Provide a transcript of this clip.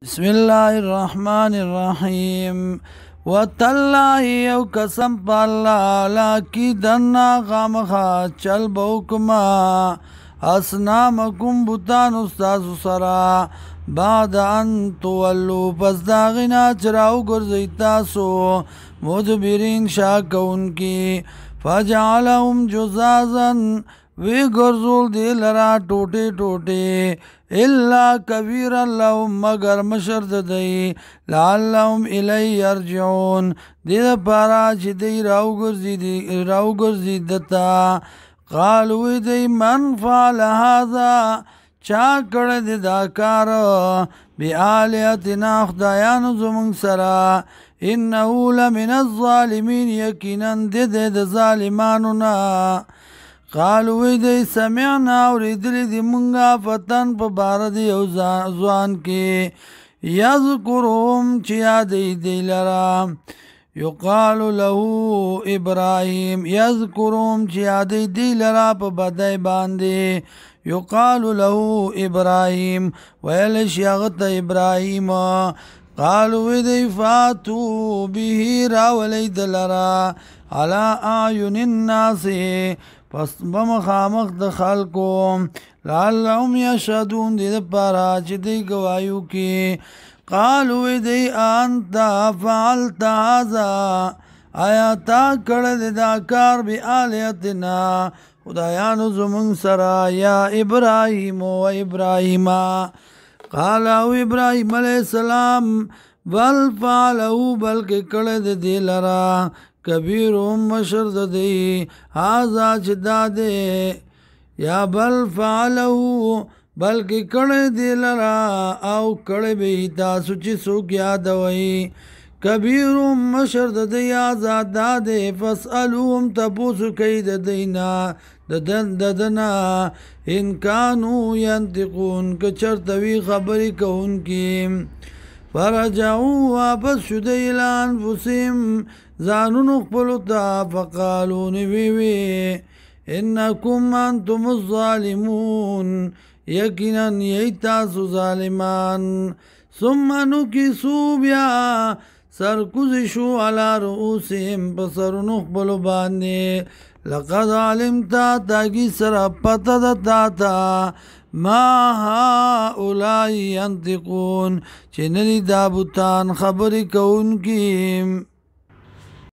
بسم الله الرحمن الرحيم وتالله یو قسم په الله لاکیدنا خامخا چل بوکما اسنامکم بوتان استاذ سرا بعد ان تولو پس داغنا چراو گرزی تاسو مدبرین شاکون کی فجعلهم جزازا وی گرزول دی لرا ٹوٹے ٹوٹے الا کبیرا لهم مگر مشرد دی لعلهم الی یرجعون دی دا پارا چی دی راو گرزی دتا قالوی دی من فعل هذا چا کړه دی دا کار بی آلیتنا خدایانو زمون سرا انہو لمن الظالمین یقینا دی د ظالمانو نا قالوی دی سمعنا اوریدلی دی منگا فتن پا بارد یو زوان کی یذکرهم چیا دی لرا یقال له ابراهیم یذکرهم چیا دی لرا پا بدای باندی یقال له ابراهیم ویلش یغت ابراهیم قالوی دی فاتو به راولی دلرا علا اعین الناس پس بمخامخ د خلکو لعلهم یشهدون دی د پارا چې دی گوایو کی قالو دی انت فعلت هذا آیا تا کړه د دا کار بی آلیتنا خدایانو زمون سرا یا ابراهیم و ابراهیم قال او ابراهیم علیہ السلام بل فعلو بلکې کړه د دی لرا کبیرهم مشرد دی هازا چدا دے یا بل فعلہو بلکہ کڑے دی لرا او کڑے بی تاسو چی سوک یادوئی کبیرهم مشرد دی هازا دا دے فاسألوهم تپوسو کئی دینا ددنا انکانو ینتقون کچرتوی خبری کون کی فرجعو واپس شده الان فسیم زانونو خپلو تا فقالو نویوی انکم انتم الظالمون یقینا ییتاسو ظالمان ثم نکسو بیا سرکوزشو علا رؤوسهم پسرونو خپلو باندی لقد علمتا تاکی سر پتا دتا ما هؤلاء ينطقون چه ندی دابوتان خبری کون کی